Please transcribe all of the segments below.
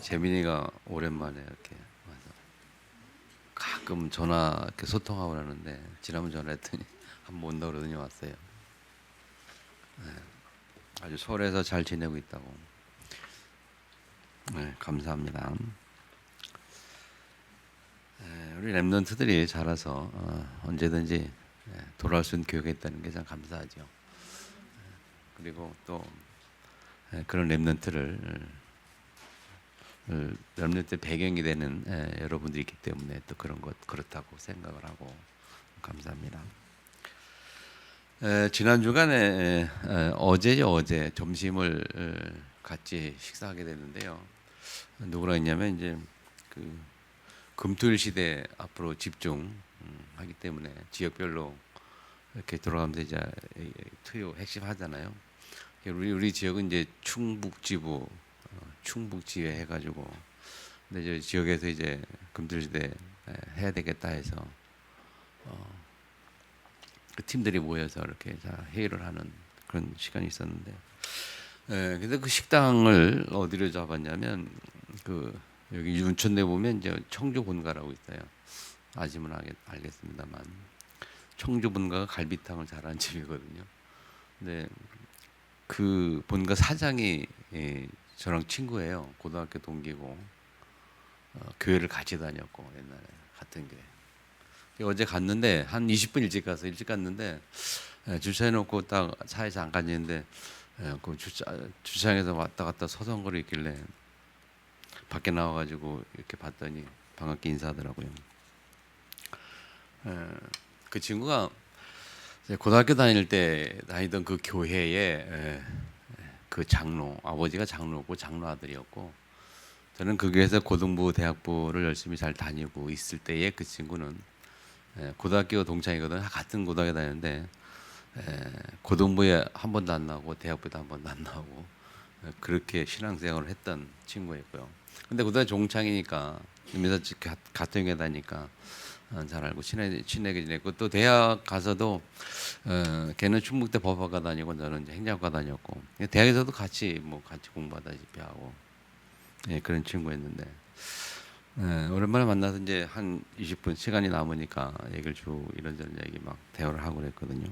재민이가 오랜만에 이렇게 와서 가끔 전화 이렇게 소통하고 그러는데 지난번 전화했더니 한번 온다 그러더니 왔어요. 아주 서울에서 잘 지내고 있다고. 네, 감사합니다. 우리 랩런트들이 자라서 언제든지 돌아올 수 있는 교회가 있다는 게 참 감사하죠. 그리고 또 그런 랩런트 배경이 되는 여러분들이 있기 때문에 또 그런 것 그렇다고 생각을 하고 감사합니다. 지난 주간에 어제 점심을 같이 식사하게 됐는데요. 누구랑 했냐면 이제 그 금토일 시대 앞으로 집중하기 때문에 지역별로 이렇게 돌아가면서 이제 투요 핵심 하잖아요. 우리 지역은 이제 충북지부 충북지회 해가지고 근데 저 지역에서 이제 금토일 시대 해야 되겠다 해서 그 팀들이 모여서 이렇게 회의를 하는 그런 시간이 있었는데, 근데 그 식당을 어디로 잡았냐면 그 여기 윤천대 보면 이제 청주 본가라고 있어요. 아시면 알겠습니다만 청주 본가가 갈비탕을 잘하는 집이거든요. 근데 그 본가 사장이 저랑 친구예요. 고등학교 동기고 교회를 같이 다녔고 옛날에 같은 교회. 어제 갔는데 한 20분 일찍 가서 일찍 갔는데 주차해놓고 딱 차에 잠깐 있는데 그 주차장에서 왔다 갔다 서성거리 있길래 밖에 나와가지고 이렇게 봤더니 반갑게 인사하더라고요. 그 친구가 고등학교 다닐 때 다니던 그 교회에 그 장로 아버지가 장로고 장로 아들이었고 저는 그 교회에서 고등부 대학부를 열심히 잘 다니고 있을 때에 그 친구는 고등학교 동창이거든. 같은 고등학교 다녔는데 고등부에 한 번도 안 나오고 대학부에도 한 번도 안 나오고 그렇게 신앙생활을 했던 친구였고요. 근데 고등학교 동창이니까 이면서 같은 교회 다니니까 잘 알고 친하게 지냈고 또 대학 가서도 걔는 충북대 법학과 다니고 저는 이제 행정학과 다녔고 대학에서도 같이 공부하다시피 하고 그런 친구였는데 오랜만에 만나서 이제 한 20분 시간이 남으니까 얘기를 이런저런 얘기 막 대화를 하고 그랬거든요.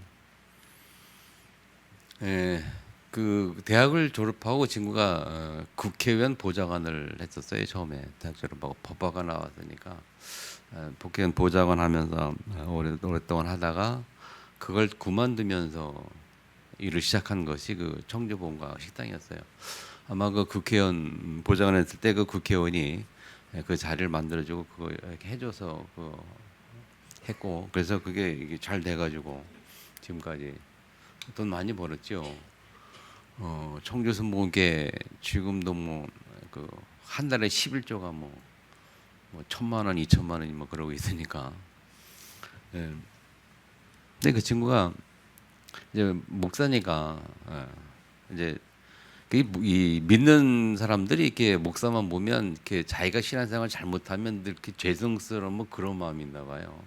그 대학을 졸업하고 친구가 국회의원 보좌관을 했었어요. 처음에 대학 졸업하고 법학과 나왔으니까 국회의원 보좌관 하면서 오랫동안 하다가 그걸 그만두면서 일을 시작한 것이 그 청주본가 식당이었어요. 아마 그 국회의원 보좌관 했을 때 그 국회의원이 그 자리를 만들어주고 그거 이렇게 해줘서 했고 그래서 그게 이게 잘 돼가지고 지금까지 돈 많이 벌었죠. 청주 순복음교회 지금도 그 한 달에 11조가 뭐 1,000만 원, 2천만 원이 뭐 그러고 있으니까. 근데 그 친구가 이제 목사니까 이제 이 믿는 사람들이 이렇게 목사만 보면 이렇게 자기가 신앙생활 잘못하면 늘 이렇게 죄송스러운 뭐 그런 마음이 있나 봐요.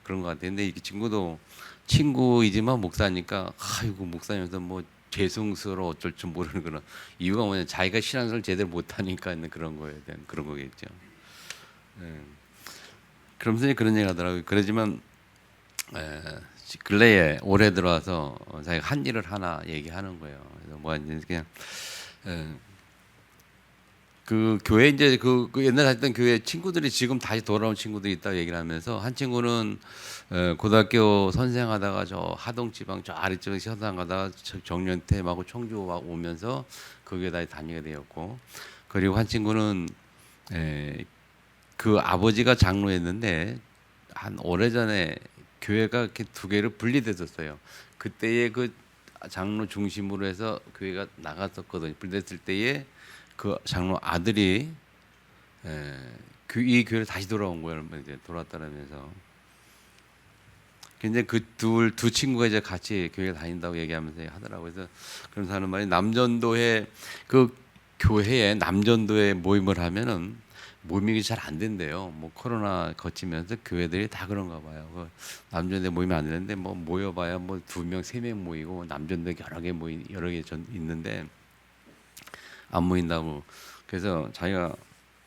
그런 것 같아요. 근데 이 친구도 친구이지만 목사니까 아이고 목사님도 뭐 죄송스러워 어쩔 줄 모르는 그런 이유가 뭐냐 자기가 신앙생활 제대로 못하니까 있는 그런 거에 대한 그런 거겠죠. 그러면서 그런 얘기 하더라고요. 그러지만 근래에 올해 들어와서 자기가 한 일을 하나 얘기하는 거예요. 그래서 뭐였는지 그냥 그 교회 이제 그 옛날에 다녔던 교회 친구들이 지금 다시 돌아온 친구들이 있다고 얘기를 하면서 한 친구는 고등학교 선생하다가 저 하동 지방 저 아래쪽에 선생하다가 정년퇴임하고 청주 오면서 그 교회 다시 다니게 되었고 그리고 한 친구는 그 아버지가 장로였는데 한 오래전에 교회가 이렇게 두 개로 분리됐었어요. 그때의 그 장로 중심으로 해서 교회가 나갔었거든요. 분리됐을 때에 그 장로 아들이 이 교회를 다시 돌아온 거예요. 이제 돌아왔다면서. 근데 그 두 친구가 이제 같이 교회 다닌다고 얘기하면서 하더라고요. 그래서 그러면서 하는 말이 남전도회 그 교회에 남전도회 모임을 하면은 모임이 잘 안 된대요. 뭐 코로나 거치면서 교회들이 다 그런가 봐요. 그 남전도회 모이면 안 되는데 뭐 모여봐야 뭐 2명, 3명 모이고 남전도회 여러 개 있는데 안 모인다고. 그래서 자기가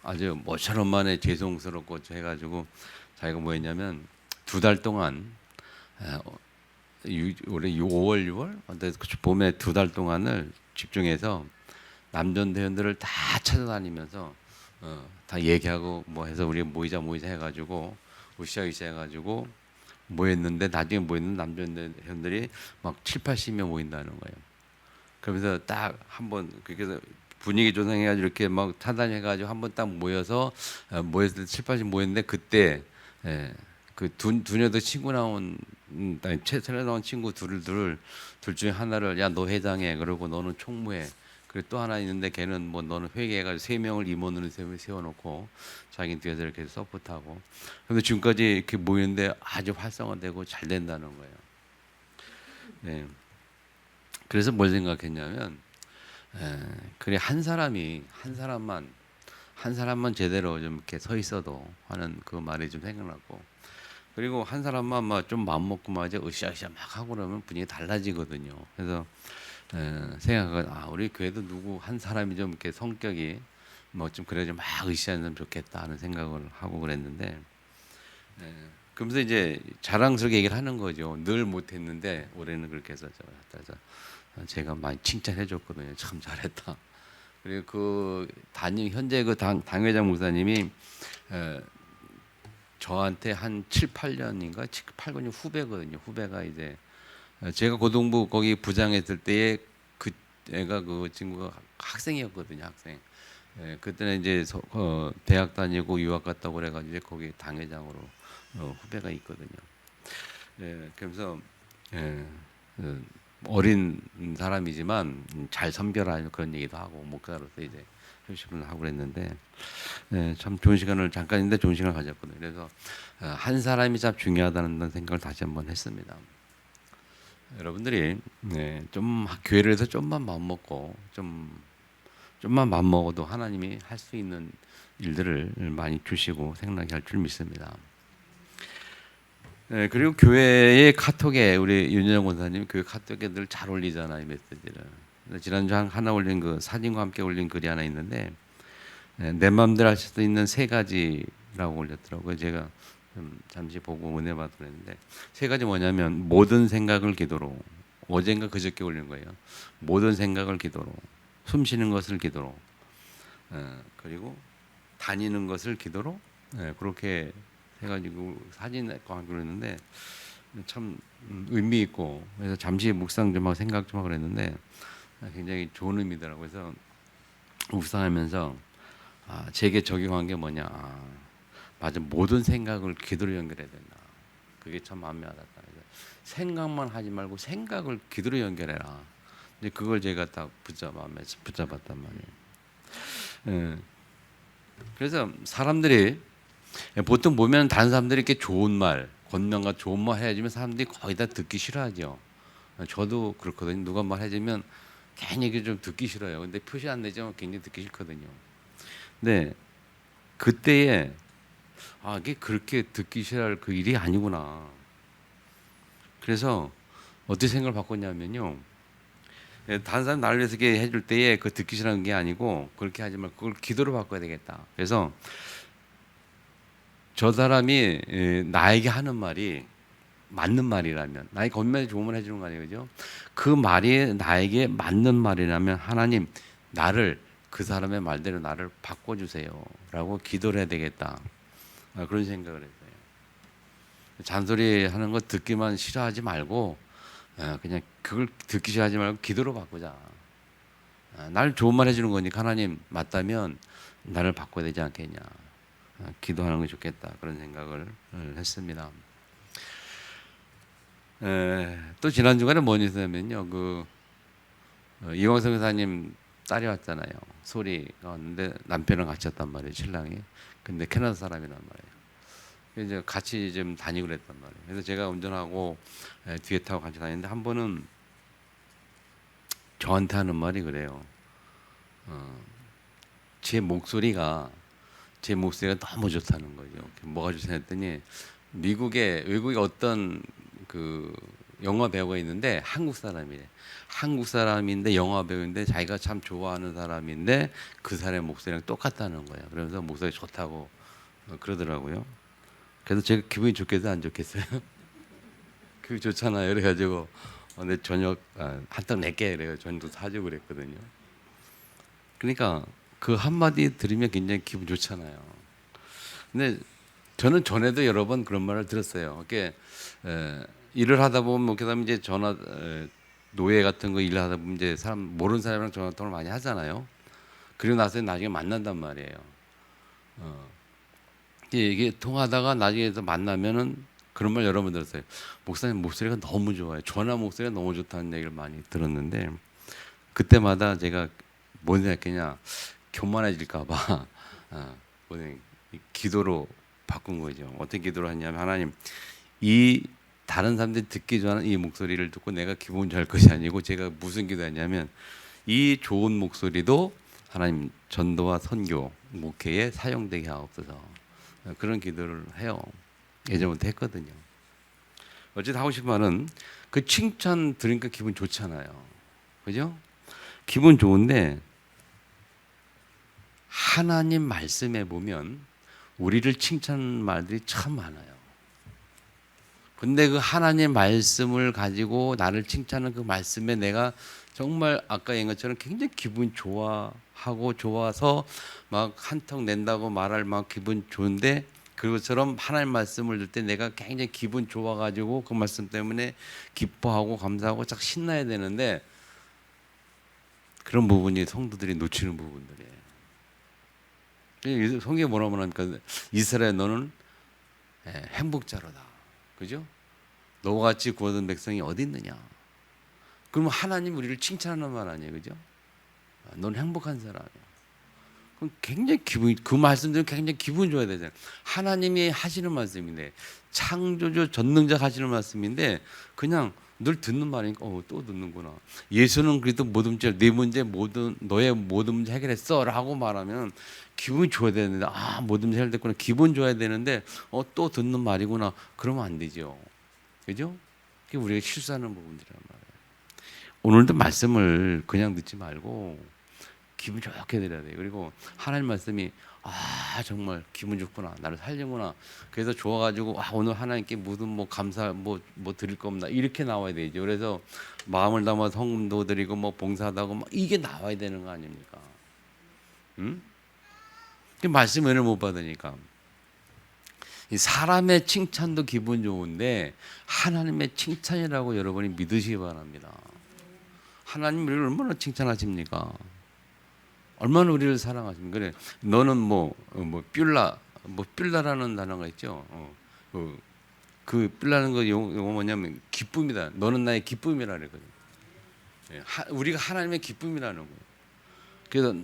아주 모처럼 만에 죄송스럽고 해가지고 자기가 뭐 했냐면 2달 동안 올해 5월 6월 봄에 2달 동안을 집중해서 남전대원들을 다 찾아다니면서 다 얘기하고 뭐 해서 우리 모이자 해가지고 으쌰으쌰 해가지고 모였는데 나중에 모였는 남전대원들이 막 7, 80명 모인다는 거예요. 그러면서 딱 한번 그렇게 분위기 조성해가지고 이렇게 막 차단해가지고 한번 딱 모여서 모였을 때 7, 80 모였는데 그때 그 두녀도 친구 나온 새로 나온 친구 둘 중에 하나를 야 너 회장해 그러고 너는 총무해. 그리고 또 하나 있는데 걔는 뭐 너는 회계해가지고 3명을 임원으로 세워놓고 자기 뒤에서 이렇게 서포트하고. 그런데 지금까지 이렇게 모였는데 아주 활성화되고 잘 된다는 거예요. 네. 그래서 뭘 생각했냐면 그래 한 사람만 제대로 좀 이렇게 서 있어도 하는 그 말이 좀 생각났고, 그리고 한 사람만 막 좀 마음 먹고 막 이제 으쌰으쌰 막 하고 그러면 분위기 달라지거든요. 그래서 생각은 우리 교회도 누구 한 사람이 좀 이렇게 성격이 뭐 좀 그래 좀 막 으쌰하면 좋겠다 하는 생각을 하고 그랬는데, 그러면서 이제 자랑스럽게 얘기를 하는 거죠. 늘 못했는데 올해는 그렇게 해서 제가 많이 칭찬해 줬거든요. 참 잘했다. 그리고 그 현재 그 당회장 목사님이 저한테 한 7, 8년인가 7, 8년 후배거든요. 후배가 이제 제가 고등부 거기 부장했을 때에 그 애가 그 친구가 학생이었거든요. 학생. 그때는 이제 대학 다니고 유학 갔다고 그래가지고 거기 당회장으로 후배가 있거든요. 그래서 어린 사람이지만 잘 선별하는 그런 얘기도 하고 목사로서 이제 협식을 하고 그랬는데 참 좋은 시간을 잠깐인데 좋은 시간을 가졌거든요. 그래서 한 사람이 참 중요하다는 생각을 다시 한번 했습니다. 여러분들이 좀 교회를 해서 좀만 마음 먹고 좀만 마음 먹어도 하나님이 할 수 있는 일들을 많이 주시고 생각나게 할 줄 믿습니다. 그리고 교회의 카톡에 우리 윤여정 권사님 교회 카톡에 늘 잘 올리잖아요, 메시지를. 지난주 하나 올린 그 사진과 함께 올린 글이 하나 있는데 내 마음대로 할 수도 있는 3가지라고 올렸더라고요. 제가 잠시 보고 은혜 받고 그랬는데 3가지 뭐냐면 모든 생각을 기도로, 어젠가 그저께 올린 거예요. 모든 생각을 기도로, 숨 쉬는 것을 기도로, 그리고 다니는 것을 기도로, 그렇게 해가지고 사진과 함께 그랬는데 참 의미 있고, 그래서 잠시 묵상 좀 하고 생각 좀 하고 그랬는데 굉장히 좋은 의미더라고요. 그래서 묵상하면서 제게 적용한 게 뭐냐, 맞아, 모든 생각을 기도로 연결해야 된다. 그게 참 마음에 와닿다. 생각만 하지 말고 생각을 기도로 연결해라. 근데 그걸 제가 딱 마음에 붙잡았단 말이에요. 그래서 사람들이 보통 보면 다른 사람들이 이렇게 좋은 말, 권면과 좋은 말 해주면 사람들이 거의 다 듣기 싫어하죠. 저도 그렇거든요. 누가 말 해주면 괜히 좀 듣기 싫어요. 근데 표시 안 내지만 굉장히 듣기 싫거든요. 근데 그때에 이게 그렇게 듣기 싫어할 그 일이 아니구나. 그래서 어떻게 생각을 바꿨냐면요. 다른 사람 나를 위해서 이렇게 해줄 때에 그 듣기 싫어하는 게 아니고 그렇게 하지 말고 그걸 기도로 바꿔야 되겠다. 그래서 저 사람이 나에게 하는 말이 맞는 말이라면, 나에게 건면에 좋은 말 해주는 거 아니에요, 그죠? 그 말이 나에게 맞는 말이라면 하나님 나를 그 사람의 말대로 나를 바꿔주세요라고 기도를 해야 되겠다. 그런 생각을 했어요. 잔소리 하는 거 듣기만 싫어하지 말고 그냥 그걸 듣기 싫어하지 말고 기도로 바꾸자. 날 좋은 말 해주는 거니까 하나님 맞다면 나를 바꿔야 되지 않겠냐. 기도하는 게 좋겠다. 그런 생각을 했습니다. 또 지난 주간에 뭔 있었냐면요. 이광성 교사님 딸이 왔잖아요. 소리가 왔는데 남편이랑 같이 왔단 말이에요. 신랑이. 근데 캐나다 사람이란 말이에요. 이제 같이 좀 다니고 그랬단 말이에요. 그래서 제가 운전하고 뒤에 타고 같이 다니는데 한 번은 저한테 하는 말이 그래요. 제 목소리가 너무 좋다는 거죠. 뭐가 좋다 했더니 외국의 어떤 그 영화 배우가 있는데 한국 사람이래. 한국 사람인데 영화 배우인데 자기가 참 좋아하는 사람인데 그 사람의 목소리랑 똑같다는 거예요. 그러면서 목소리 좋다고 그러더라고요. 그래서 제가 기분이 좋겠어요, 안 좋겠어요? 그게 좋잖아요. 그래가지고 내 저녁 한턱 낼게 그래요. 저녁도 사주고 그랬거든요. 그러니까 그 한마디 들으면 굉장히 기분 좋잖아요. 근데 저는 전에도 여러 번 그런 말을 들었어요. 이렇게 일을 하다 보면 뭐 그다음에 이제 노예 같은 거 일을 하다 보면 이제 사람 모르는 사람이랑 전화 통화를 많이 하잖아요. 그리고 나서 나중에 만난단 말이에요. 이게 통하다가 나중에 만나면은 그런 말 여러 번 들었어요. 목사님 목소리가 너무 좋아요. 전화 목소리가 너무 좋다는 얘기를 많이 들었는데 그때마다 제가 뭔 생각했냐, 교만해질까봐 기도로 바꾼 거죠. 어떻게 기도를 했냐면, 하나님, 이 다른 사람들이 듣기 좋아하는 이 목소리를 듣고 내가 기분 좋을 것이 아니고, 제가 무슨 기도했냐면, 이 좋은 목소리도 하나님 전도와 선교 목회에 사용되게 하옵소서. 그런 기도를 해요. 예전부터 했거든요. 어쨌든 하고 싶은 말은, 그 칭찬 들으니까 기분 좋잖아요. 그죠? 기분 좋은데 하나님 말씀에 보면 우리를 칭찬하는 말들이 참 많아요. 근데 그 하나님 말씀을 가지고 나를 칭찬하는 그 말씀에 내가 정말 아까 얘기한 것처럼 굉장히 기분 좋아하고 좋아서 막 한턱 낸다고 말할 막 기분 좋은데, 그것처럼 하나님 말씀을 들 때 내가 굉장히 기분 좋아가지고 그 말씀 때문에 기뻐하고 감사하고 쫙 신나야 되는데, 그런 부분이 성도들이 놓치는 부분들이에요. 성경에 뭐라고 합니까? 이스라엘 너는 행복자로다. 그죠? 너와 같이 구원된 백성이 어디 있느냐? 그러면 하나님 우리를 칭찬하는 말 아니에요. 그죠? 넌 행복한 사람이야. 그럼 굉장히 그 말씀들은 굉장히 기분 좋아야 되잖아요. 하나님이 하시는 말씀인데, 창조주 전능자 하시는 말씀인데, 그냥 늘 듣는 말이니까 또 듣는구나. 예수는 그래도 모든 문제, 네 문제 모든 너의 모든 문제 해결했어 라고 말하면 기분이 좋아야 되는데, 모든 문제 해결됐구나, 기분 좋아야 되는데 또 듣는 말이구나, 그러면 안 되죠. 그죠? 그게 우리가 실수하는 부분들이란 말이에요. 오늘도 말씀을 그냥 듣지 말고 기분 좋게 드려야 돼요. 그리고 하나님 말씀이 정말 기분 좋구나, 나를 살리구나, 그래서 좋아가지고 오늘 하나님께 무슨 뭐 감사 뭐 드릴 거 없나, 이렇게 나와야 되죠. 그래서 마음을 담아 성금도 드리고 뭐 봉사하다고 막 이게 나와야 되는 거 아닙니까? 응? 그 말씀 은혜를 못 받으니까. 이 사람의 칭찬도 기분 좋은데 하나님의 칭찬이라고 여러분이 믿으시기 바랍니다. 하나님 우리를 얼마나 칭찬하십니까? 얼마나 우리를 사랑하십니까? 그래, 너는 뷸라라는 단어가 있죠. 그 뷸라는 거 용어 뭐냐면 기쁨이다. 너는 나의 기쁨이라 그랬거든. 우리가 하나님의 기쁨이라는 거예요. 그래서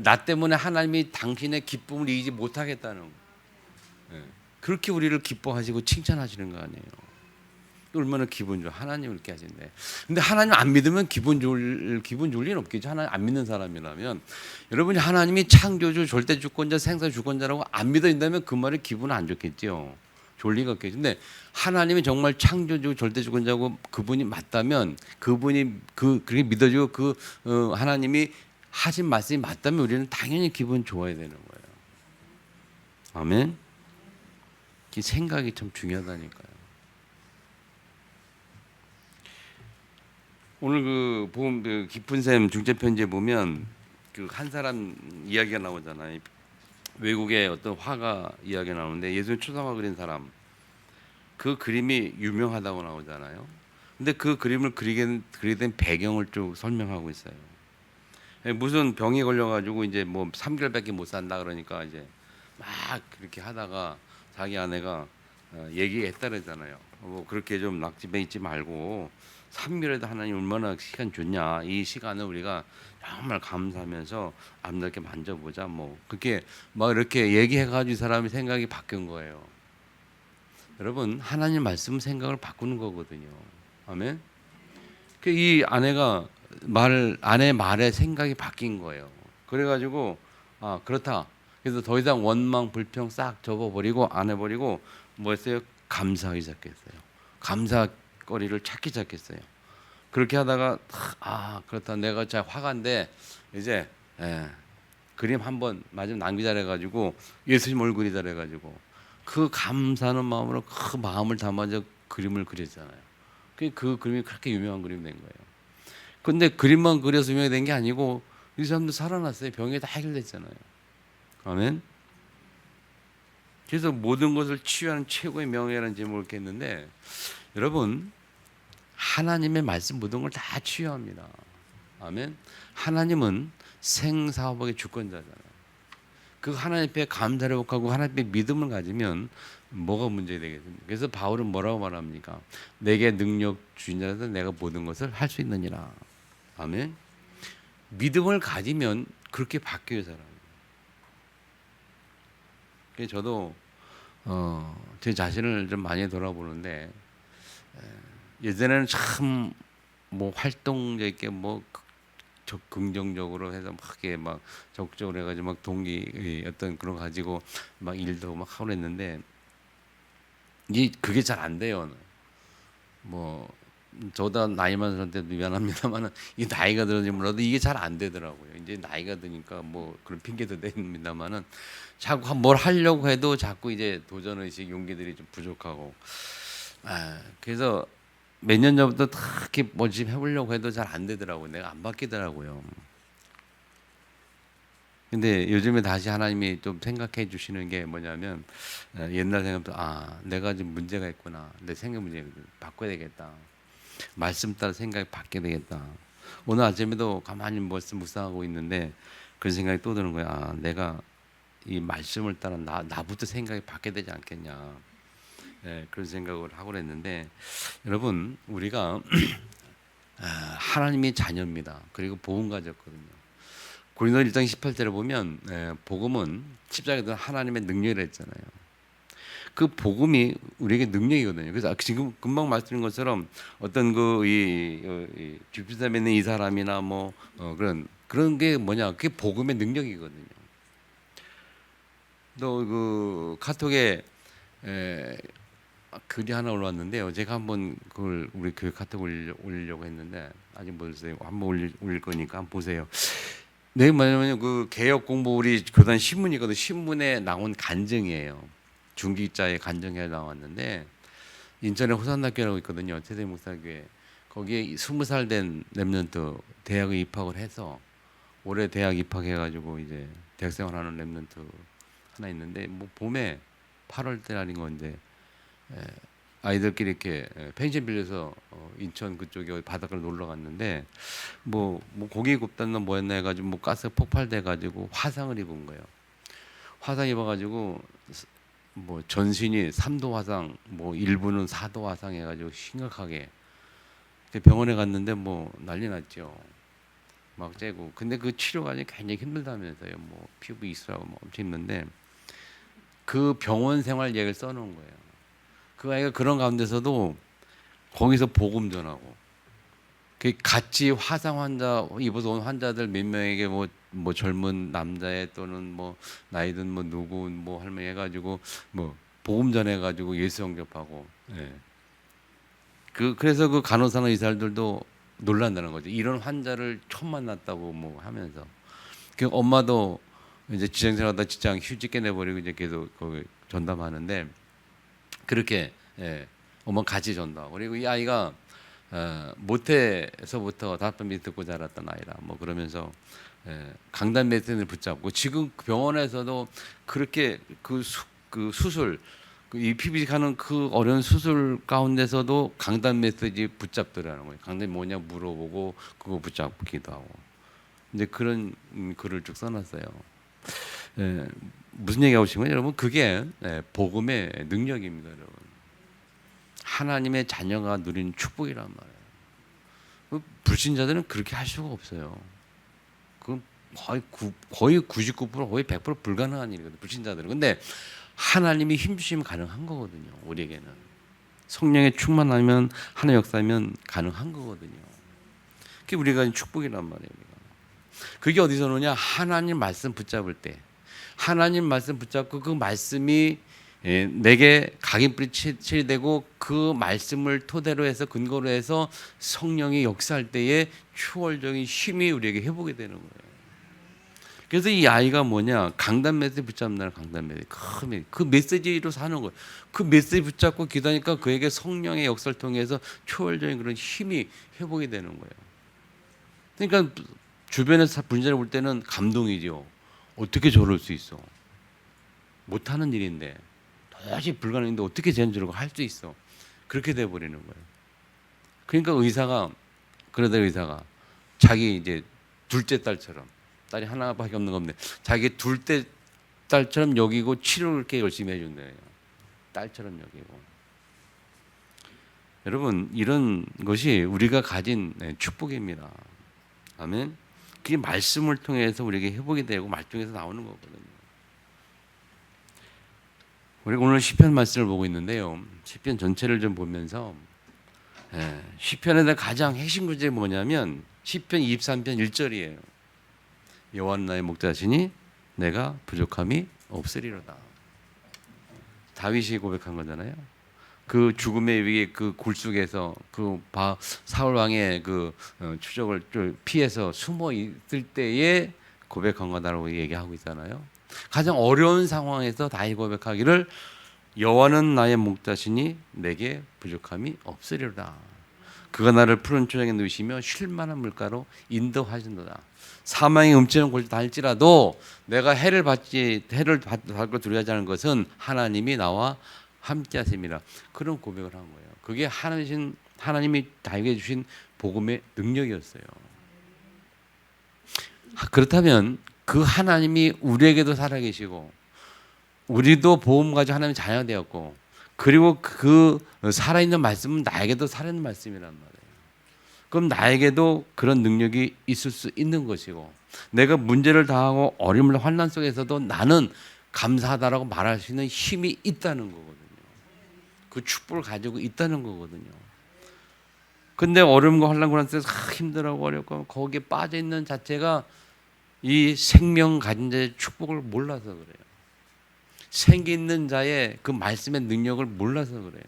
나 때문에 하나님이 당신의 기쁨을 이기지 못하겠다는 거예요. 그렇게 우리를 기뻐하시고 칭찬하시는 거 아니에요. 얼마나 기분 좋아. 하나님 이렇게 하신대. 근데 하나님 안 믿으면 기분 좋을 리는 없겠죠. 하나님 안 믿는 사람이라면. 여러분이 하나님이 창조주, 절대 주권자, 생사 주권자라고 안 믿어진다면 그 말에 기분 안 좋겠죠. 좋을 리가 없겠죠. 근데 하나님이 정말 창조주, 절대 주권자고 그분이 맞다면, 그분이 그렇게 믿어지고 하나님이 하신 말씀이 맞다면 우리는 당연히 기분 좋아야 되는 거예요. 아멘. 이 생각이 참 중요하다니까요. 오늘 그 복음 깊은 샘 중재 편지에 보면 그 한 사람 이야기가 나오잖아요. 외국의 어떤 화가 이야기가 나오는데 예수님 초상화 그린 사람, 그 그림이 유명하다고 나오잖아요. 근데 그 그림을 그리게 된 배경을 쭉 설명하고 있어요. 무슨 병이 걸려가지고 이제 뭐 3개월밖에 못 산다 그러니까 이제 막 그렇게 하다가 자기 아내가 얘기했다 그러잖아요. 뭐 그렇게 좀 낙집해 있지 말고 3개월에도 하나님 얼마나 시간 줬냐, 이 시간을 우리가 정말 감사하면서 아름답게 만져보자, 뭐 그렇게 막 이렇게 얘기해가지고 사람이 생각이 바뀐 거예요. 여러분, 하나님 말씀 생각을 바꾸는 거거든요. 아멘. 이 아내가 아내 말에 생각이 바뀐 거예요. 그래가지고 그렇다. 그래서 더 이상 원망 불평 싹 접어버리고 안 해버리고 뭐 했어요? 감사하기 시작했어요. 거리를 찾기 시작했어요. 그렇게 하다가 그렇다 내가 자 화가인데 이제 그림 한번 맞으면 낭비잘 해가지고 예수님 얼굴이잘 해가지고 그 감사하는 마음으로 그 마음을 담아서 그림을 그렸잖아요. 그 그림이 그렇게 유명한 그림이 된 거예요. 근데 그림만 그려서 유명이 된 게 아니고 이 사람도 살아났어요. 병이 다 해결됐잖아요. 아멘. 그래서 모든 것을 치유하는 최고의 명예라는 제목을 이렇게 했는데, 여러분 하나님의 말씀 모든 걸 다 치유합니다. 아멘. 하나님은 생사화복의 주권자잖아요. 그 하나님 앞에 감사를 회복하고 하나님 앞에 믿음을 가지면 뭐가 문제 되겠습니까? 그래서 바울은 뭐라고 말합니까? 내게 능력 주신 자라서 내가 모든 것을 할 수 있느니라. 아멘. 믿음을 가지면 그렇게 바뀌어요, 사람이. 그래서 저도 제 자신을 좀 많이 돌아보는데, 예전에는 참 뭐 활동적 있게 뭐 긍정적으로 해서 막 이렇게 막 적극적으로 해가지고 막 동기 어떤 그런 거 가지고 막 일도 막 하고 그랬는데, 이게 그게 잘 안 돼요. 뭐 저보다 나이 많은 사람한테도 미안합니다만은 이 나이가 들어서 몰라도 이게 잘 안 되더라고요. 이제 나이가 드니까 뭐 그런 핑계도 됩니다만은 자꾸 뭘 하려고 해도 자꾸 이제 도전 의식, 용기들이 좀 부족하고, 그래서 몇 년 전부터 그렇게 뭐 좀 해보려고 해도 잘 안 되더라고요. 내가 안 바뀌더라고요. 근데 요즘에 다시 하나님이 좀 생각해 주시는 게 뭐냐면, 옛날 생각도 내가 좀 문제가 있구나. 내 생각 문제 바꿔야 되겠다. 말씀 따라 생각이 바뀌어야 되겠다. 오늘 아침에도 가만히 묵상하고 있는데 그런 생각이 또 드는 거야. 내가 이 말씀을 따라 나부터 생각이 바뀌어야 되지 않겠냐. 그런 생각을 하고 그랬는데, 여러분 우리가 하나님의 자녀입니다. 그리고 복음 가졌거든요. 고린도 1장 18절에 보면 복음은 십자가에 대한 하나님의 능력이라 했잖아요. 그 복음이 우리에게 능력이거든요. 그래서 지금 금방 말씀드린 것처럼 어떤 이 주피삼에 있는 이 사람이나 뭐 그런 게 뭐냐, 그게 복음의 능력이거든요. 또 그 카톡에 글이 하나 올라왔는데요. 제가 한번 그걸 우리 교회 카톡 올리려고 했는데 아직 못 했어요. 한번 올릴 거니까 한번 보세요. 네, 뭐냐면 그 개혁 공부 우리 교단 신문이거든. 신문에 나온 간증이에요. 중기자의 간증에 나왔는데, 인천에 호산대교라고 있거든요. 태대 목사교회. 거기에 20살 된 렘넌트 대학에 입학을 해서 올해 대학 입학해가지고 이제 대학생활하는 렘넌트 하나 있는데, 뭐 봄에 8월 때 아닌 건데 아이들끼리 이렇게 펜션 빌려서 인천 그쪽에 바닷가를 놀러 갔는데 뭐 고기 굽다나 뭐였나 해가지고 뭐 가스 폭발돼 가지고 화상을 입은 거예요. 화상 입어가지고 뭐 전신이 3도 화상, 뭐 일부는 4도 화상 해가지고 심각하게 병원에 갔는데 뭐 난리 났죠. 막 째고. 근데 그 치료가 굉장히 힘들다면서요. 뭐 피부 이수하고 뭐 엄청 힘든데 그 병원 생활 얘기를 써놓은 거예요. 그 아이가 그런 가운데서도 거기서 복음 전하고, 그 같이 화상 환자 입어서 온 환자들 몇 명에게 뭐 젊은 남자애 또는 뭐 나이든 뭐 누구 뭐 할머니 해가지고 뭐 복음 전해가지고 예수 영접하고, 그래서 그 간호사나 의사들도 놀란다는 거죠. 이런 환자를 처음 만났다고 뭐 하면서, 그 엄마도 이제 지정생활하다 직장 휴직 깨내버리고 이제 계속 거기 전담하는데, 그렇게 엄마 같이 전다. 그리고 이 아이가 모태에서부터 다윗 듣고 자랐던 아이라 뭐 그러면서 강단 메시지를 붙잡고, 지금 병원에서도 그렇게 그 수술, 이 피부직하는 그 어려운 수술 가운데서도 강단 메시지 붙잡더라는 거예요. 강단이 뭐냐 물어보고 그거 붙잡기도 하고. 이제 그런 글을 쭉 써놨어요. 무슨 얘기하고 싶은 거예요, 여러분? 그게 복음의 능력입니다, 여러분. 하나님의 자녀가 누리는 축복이란 말이에요. 불신자들은 그렇게 할 수가 없어요. 그건 거의 99% 거의 100% 불가능한 일이거든요, 불신자들은. 근데 하나님이 힘주시면 가능한 거거든요, 우리에게는. 성령의 충만하면, 하나의 역사면 가능한 거거든요. 그게 우리가 축복이란 말이에요. 그게 어디서 오느냐? 하나님 말씀 붙잡을 때. 하나님 말씀 붙잡고 그 말씀이 내게 각인불이 처리되고 그 말씀을 토대로 해서 근거로 해서 성령이 역사할 때에 초월적인 힘이 우리에게 회복이 되는 거예요. 그래서 이 아이가 뭐냐, 강단 메시지 붙잡는 강단 메시지, 그 메시지로 사는 거예요. 그 메시지 붙잡고 기도하니까 그에게 성령의 역사를 통해서 초월적인 그런 힘이 회복이 되는 거예요. 그러니까 주변에서 분자를 볼 때는 감동이죠. 어떻게 저럴 수 있어? 못하는 일인데, 도저히 불가능인데 어떻게 저런 걸 할 수 있어? 그렇게 돼버리는 거예요. 그러니까 그러다 의사가 자기 이제 둘째 딸처럼, 딸이 하나밖에 없는 건데 자기 둘째 딸처럼 여기고 치료를 그렇게 열심히 해준대요. 딸처럼 여기고. 여러분, 이런 것이 우리가 가진 축복입니다. 아멘. 그게 말씀을 통해서 우리에게 회복이 되고 말씀에서 나오는 거거든요. 우리가 오늘 시편 말씀을 보고 있는데요. 시편 전체를 좀 보면서 시편에 대한 가장 핵심 구절이 뭐냐면 시편 23편 1절이에요. 여호와는 나의 목자시니 내가 부족함이 없으리로다. 다윗이 고백한 거잖아요. 그 죽음의 위에 그 굴속에서 그 사울 왕의 그 추적을 피해서 숨어 있을 때에 고백한 거다라고 얘기하고 있잖아요. 가장 어려운 상황에서 다윗 고백하기를 여호와는 나의 목자시니 내게 부족함이 없으리로다. 그가 나를 푸른 초장에 누시며 쉴 만한 물가로 인도하신도다. 사망의 음침한 곳을 다닐지라도 내가 해를 받고 두려워하지 않은 것은 하나님이 나와 함께하심이라. 그런 고백을 한 거예요. 그게 하나님이 다윗에게 주신 복음의 능력이었어요. 그렇다면 그 하나님이 우리에게도 살아계시고 우리도 복음 가지고 하나님의 자녀가 되었고, 그리고 그 살아있는 말씀은 나에게도 살아있는 말씀이란 말이에요. 그럼 나에게도 그런 능력이 있을 수 있는 것이고, 내가 문제를 당하고 어려움과 환난 속에서도 나는 감사하다라고 말할 수 있는 힘이 있다는 거거든요. 그 축복을 가지고 있다는 거거든요. 근데 어려움과 환난 속에서 힘들고 어렵고 거기에 빠져 있는 자체가 이 생명 가진 자의 축복을 몰라서 그래요. 생기 있는 자의 그 말씀의 능력을 몰라서 그래요.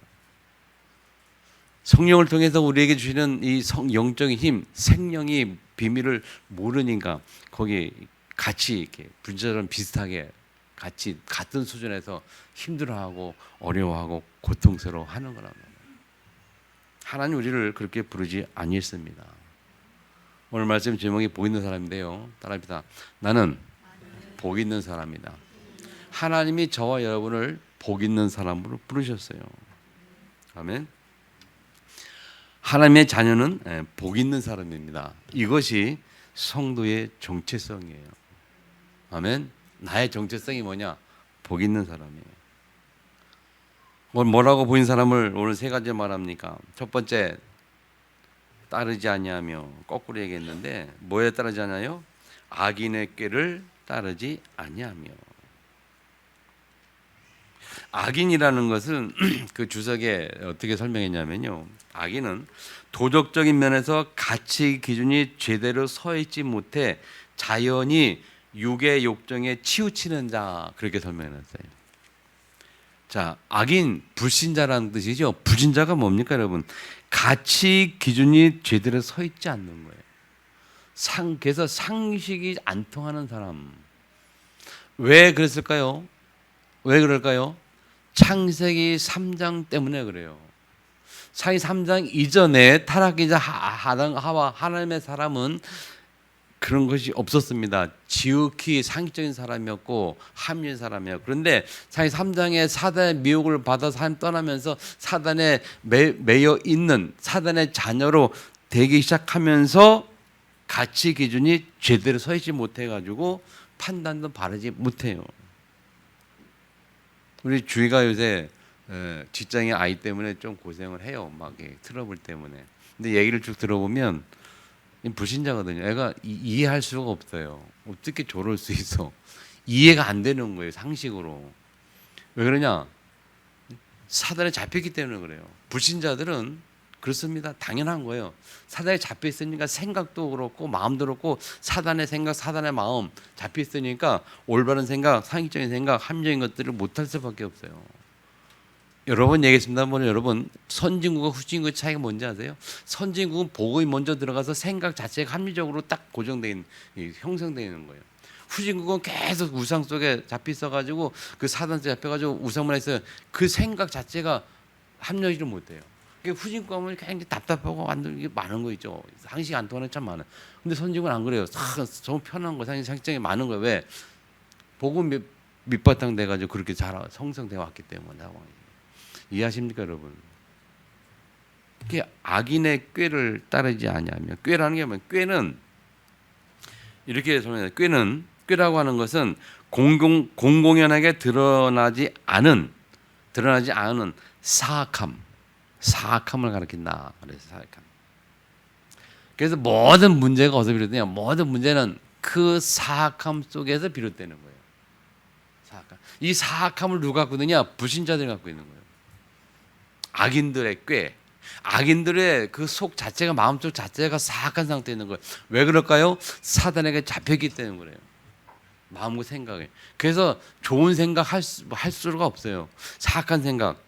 성령을 통해서 우리에게 주시는 이 영적인 힘, 생명의 비밀을 모르니까 거기 같이 이렇게 분자처럼 비슷하게 같이 같은 수준에서 힘들어하고 어려워하고 고통스러워하는 거란 말이에요. 하나님 우리를 그렇게 부르지 아니했습니다. 오늘 말씀 제목이 복 있는 사람인데요. 따라합니다. 나는 복 있는 사람이다. 하나님이 저와 여러분을 복 있는 사람으로 부르셨어요. 아멘. 하나님의 자녀는 복 있는 사람입니다. 이것이 성도의 정체성이에요. 아멘. 나의 정체성이 뭐냐? 복 있는 사람이에요. 뭐라고 보인 사람을 오늘 세 가지 말합니까? 첫 번째, 따르지 아니하며, 거꾸로 얘기했는데 뭐에 따르지 않아요? 악인의 꾀를 따르지 아니하며. 악인이라는 것은 그 주석에 어떻게 설명했냐면요, 악인은 도덕적인 면에서 가치 기준이 제대로 서 있지 못해 자연히 육의 욕정에 치우치는 자, 그렇게 설명했어요. 자, 악인, 불신자라는 뜻이죠. 불신자가 뭡니까, 여러분? 가치 기준이 제대로 서 있지 않는 거예요. 그래서 상식이 안 통하는 사람. 왜 그랬을까요? 왜 그럴까요? 창세기 3장 때문에 그래요. 창세기 3장 이전에 타락이자 하와 하나님의 사람은 그런 것이 없었습니다. 지극히 상식적인 사람이었고 합리적인 사람이었고, 그런데 창세기 3장에 사단의 미혹을 받아서 하나님 떠나면서 사단에 매여 있는 사단의 자녀로 되기 시작하면서 가치 기준이 제대로 서 있지 못해가지고 판단도 바르지 못해요. 우리 주희가 요새 직장의 아이 때문에 좀 고생을 해요. 막 트러블 때문에. 근데 얘기를 쭉 들어보면 불신자거든요. 애가 이해할 수가 없어요. 어떻게 저럴 수 있어? 이해가 안 되는 거예요, 상식으로. 왜 그러냐? 사단에 잡혔기 때문에 그래요. 불신자들은 그렇습니다. 당연한 거예요. 사단에 잡혀 있으니까 생각도 그렇고 마음도 그렇고 사단의 생각, 사단의 마음 잡혀 있으니까 올바른 생각, 상식적인 생각, 합리적인 것들을 못할 수밖에 없어요. 여러 번 얘기했습니다만 여러분 선진국과 후진국의 차이가 뭔지 아세요? 선진국은 복음이 먼저 들어가서 생각 자체가 합리적으로 딱 고정되어 있는 형성되어 있는 거예요. 후진국은 계속 우상 속에 잡혀 있어가지고 그 사단 속에 잡혀가지고 우상만 있어요. 그 생각 자체가 합리적이지 못해요. 후진국 가면 굉장히 답답하고 완전 게 많은 거 있죠. 상식이 안 통하는 참 많아요. 근데 선진국은 안 그래요. 너무 편한 거 상식적이 많은 거예요. 왜? 복음 밑바탕 돼가지고 그렇게 잘 성성돼 왔기 때문에. 이해하십니까 여러분? 이게 악인의 꾀를 따르지 아니하며, 꾀라는 게 뭐냐? 꾀는 이렇게 설명해요. 꾀라고 하는 것은 공공연하게 드러나지 않은 사악함을 가리킨다. 그래서 사악함. 그래서 모든 문제가 어디서 비롯되냐? 모든 문제는 그 사악함 속에서 비롯되는 거예요. 사악함. 이 사악함을 누가 갖고 있느냐? 불신자들이 갖고 있는 거예요. 악인들의 꾀, 악인들의 그 속 자체가, 마음속 자체가 사악한 상태에 있는 거예요. 왜 그럴까요? 사단에게 잡혔기 때문에 그래요. 마음과 생각에. 그래서 좋은 생각 할 수가 없어요. 사악한 생각,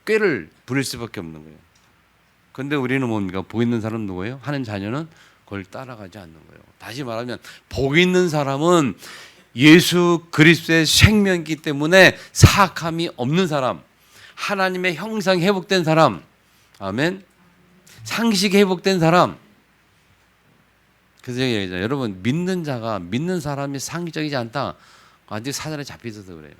꾀를 부릴 수밖에 없는 거예요. 그런데 우리는 뭡니까? 복 있는 사람은 누구예요? 하는 자녀는 그걸 따라가지 않는 거예요. 다시 말하면 복 있는 사람은 예수 그리스도의 생명이기 때문에 사악함이 없는 사람, 하나님의 형상이 회복된 사람, 아멘. 상식이 회복된 사람. 그래서 얘기하죠. 여러분 믿는 사람이 상식적이지 않다. 아직 사단에 잡혀 있어서 그래요.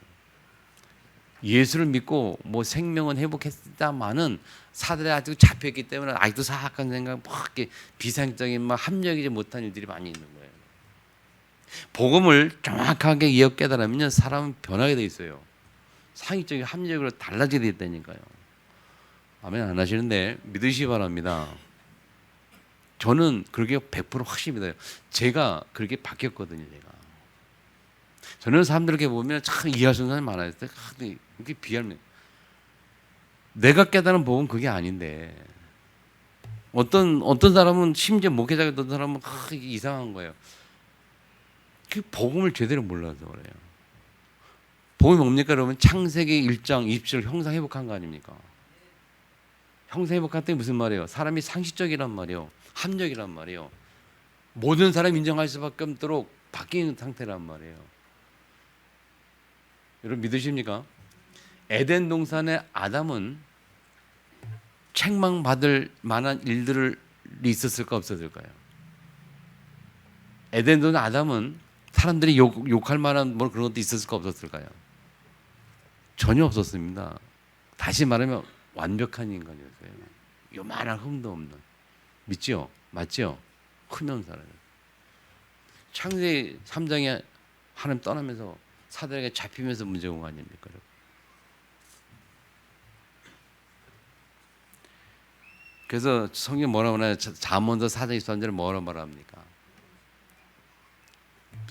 예수를 믿고 뭐 생명은 회복했다마는 사단에 아직 잡혀있기 때문에 아직도 사악한 생각, 뭐 이렇게 비상적인 막 합력이지 못한 일들이 많이 있는 거예요. 복음을 정확하게 이해 깨달으면 사람은 변하게 돼 있어요. 상식적인 합력으로 달라지게 됐다니까요. 아멘 안 하시는데 믿으시기 바랍니다. 저는 그렇게 100% 확신이 믿어요. 제가 그렇게 바뀌었거든요. 저는 사람들에게 보면 참 이해할 수 있는 사람이 많아요. 이렇게 비하면 내가 깨달은 복음은 그게 아닌데 어떤 사람은 심지어 목회자가 어떤 사람은 이상한 거예요. 그 복음을 제대로 몰라서 그래요. 복음이 뭡니까? 여러분 창세기 1장 27절 형상 회복한 거 아닙니까? 형상 회복할 때 무슨 말이에요? 사람이 상식적이란 말이에요. 합력이란 말이에요. 모든 사람이 인정할 수밖에 없도록 바뀌는 상태란 말이에요. 여러분 믿으십니까? 에덴 동산의 아담은 책망받을 만한 일들이 있었을까 없었을까요? 에덴 동산 아담은 사람들이 욕할 만한 뭐 그런 것도 있었을까 없었을까요? 전혀 없었습니다. 다시 말하면 완벽한 인간이었어요. 요만한 흠도 없는. 믿죠? 맞죠? 흠없는 사람. 창세기 3장에 하나님 떠나면서 사단에게 잡히면서 문제가 온 거 아닙니까? 그래서 성경 뭐라고 하나요? 잠언서 4장 23절에 뭐라고 말합니까?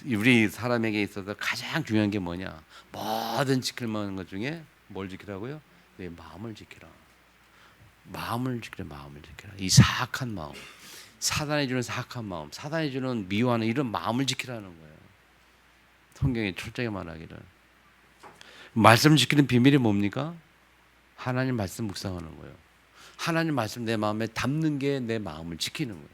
우리 사람에게 있어서 가장 중요한 게 뭐냐? 뭐든 지킬 만한 것 중에 뭘 지키라고요? 내 마음을 지키라. 마음을 지키라. 이 사악한 마음, 사단이 주는 사악한 마음, 사단이 주는 미워하는 이런 마음을 지키라는 거예요. 성경에 철저하게 말하기를. 말씀 지키는 비밀이 뭡니까? 하나님 말씀 묵상하는 거예요. 하나님 말씀 내 마음에 담는 게 내 마음을 지키는 거예요.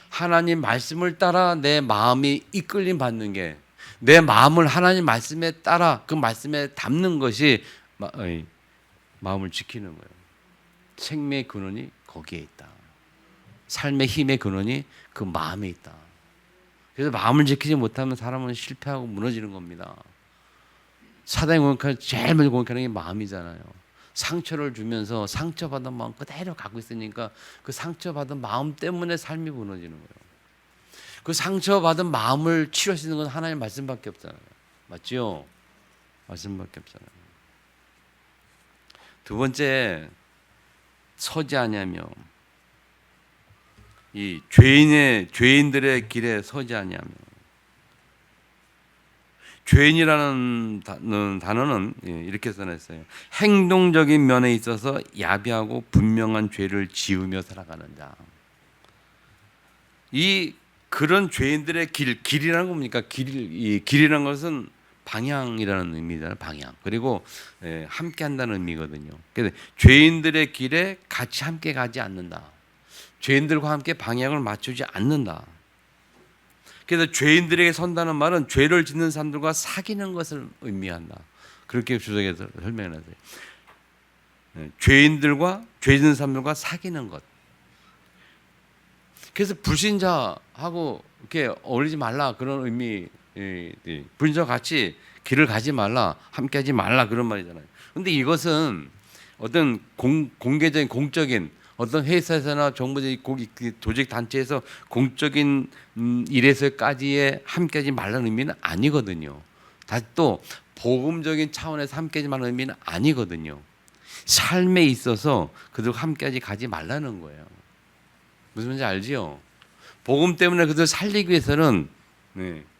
하나님 말씀을 따라 내 마음이 이끌림 받는 게, 내 마음을 하나님 말씀에 따라 그 말씀에 담는 것이 마음을 지키는 거예요. 생명의 근원이 거기에 있다. 삶의 힘의 근원이 그 마음에 있다. 그래서 마음을 지키지 못하면 사람은 실패하고 무너지는 겁니다. 사단이 제일 먼저 공격하는 게 마음이잖아요. 상처를 주면서 상처받은 마음 그대로 갖고 있으니까 그 상처받은 마음 때문에 삶이 무너지는 거예요. 그 상처받은 마음을 치료할 수 있는 건 하나님의 말씀밖에 없잖아요. 맞죠? 말씀밖에 없잖아요. 두 번째, 서지 아니하며, 이 죄인들의 길에 서지 아니하며. 죄인이라는 단어는 이렇게 써냈어요. 행동적인 면에 있어서 야비하고 분명한 죄를 지으며 살아가는 자. 그런 죄인들의 길이라는 겁니까? 길이라는 것은 방향이라는 의미잖아요. 방향. 그리고 함께 한다는 의미거든요. 그래서 죄인들의 길에 같이 함께 가지 않는다. 죄인들과 함께 방향을 맞추지 않는다. 그래서 죄인들에게 선다는 말은 죄를 짓는 사람들과 사귀는 것을 의미한다. 그렇게 주석에서 설명해놨어요. 죄인들과 죄 짓는 사람들과 사귀는 것. 그래서 불신자하고 이렇게 어울리지 말라 그런 의미. 불신자 같이 길을 가지 말라, 함께하지 말라 그런 말이잖아요. 그런데 이것은 어떤 공개적인 공적인 어떤 회사에서나 정부적인 조직 단체에서 공적인 일에서까지의 함께하지 말라는 의미는 아니거든요. 다시 또 복음적인 차원에서 함께하지 말라는 의미는 아니거든요. 삶에 있어서 그들과 함께하지 가지 말라는 거예요. 무슨 말인지 알지요? 복음 때문에 그들 살리기 위해서는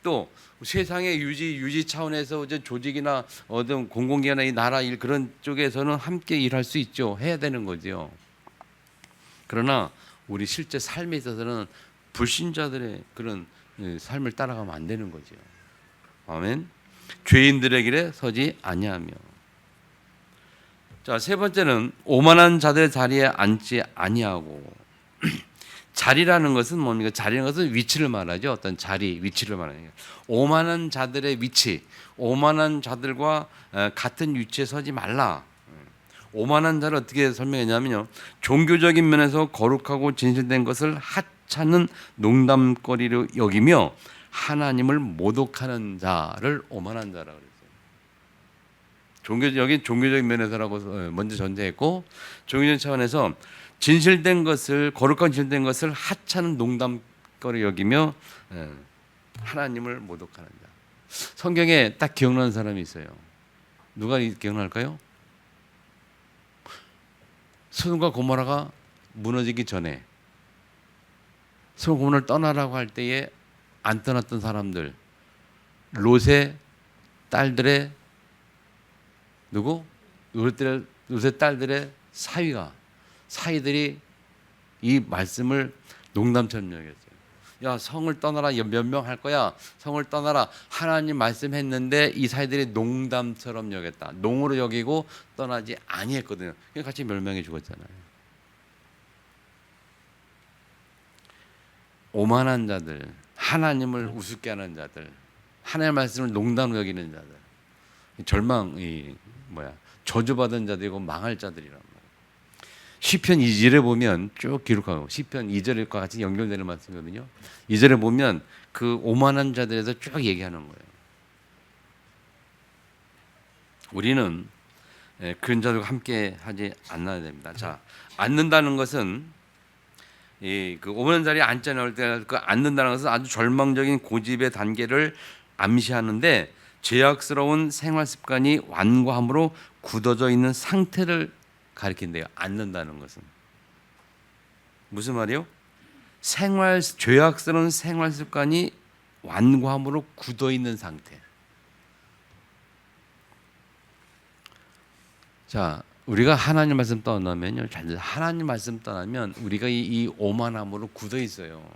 또 세상의 유지 차원에서 이제 조직이나 어떤 공공기관이나 이 나라 일 그런 쪽에서는 함께 일할 수 있죠. 해야 되는 거죠. 그러나 우리 실제 삶에 있어서는 불신자들의 그런 삶을 따라가면 안 되는 거죠. 아멘. 죄인들의 길에 서지 아니하며. 자, 세 번째는 오만한 자들의 자리에 앉지 아니하고. 자리라는 것은 뭡니까? 자리라는 것은 위치를 말하죠. 어떤 자리, 위치를 말하는 오만한 자들의 위치, 오만한 자들과 같은 위치에 서지 말라. 오만한 자를 어떻게 설명했냐면요. 종교적인 면에서 거룩하고 진실된 것을 하찮은 농담거리로 여기며 하나님을 모독하는 자를 오만한 자라고 그랬어요. 종교적인 면에서라고 먼저 전제했고, 종교적인 차원에서 진실된 것을, 거룩한 진실된 것을 하찮은 농담거리 여기며 하나님을 모독하는 자. 성경에 딱 기억나는 사람이 있어요. 누가 기억날까요? 소돔과 고모라가 무너지기 전에 소돔과 고모라를 떠나라고 할 때에 안 떠났던 사람들, 롯의 딸들의 누구? 롯의 딸들의 사위들이 이 말씀을 농담처럼 여겼어요. 야, 성을 떠나라. 몇 명 할 거야? 성을 떠나라. 하나님 말씀했는데 이 사이들이 농담처럼 여겼다. 농으로 여기고 떠나지 아니했거든요. 같이 멸망해 죽었잖아요. 오만한 자들, 하나님을 우습게 하는 자들, 하나님의 말씀을 농담으로 여기는 자들, 저주받은 자들이고 망할 자들이란 말이에요. 시편 2절에 보면 쭉 기록하고 시편 2절과 같이 연결되는 말씀이거든요. 2절에 보면 그 오만한 자들에서 쭉 얘기하는 거예요. 우리는 그런 자들과 함께 하지 않아야 됩니다. 자, 앉는다는 것은 그 오만한 자리에 앉지 않을 때 그 앉는다는 것은 아주 절망적인 고집의 단계를 암시하는데 죄악스러운 생활 습관이 완고함으로 굳어져 있는 상태를 가리킨대요. 앉는다는 것은 무슨 말이요? 죄악스러운 생활 습관이 완고함으로 굳어 있는 상태. 자, 우리가 하나님 말씀 떠나면요, 하나님 말씀 떠나면 우리가 이 오만함으로 굳어 있어요.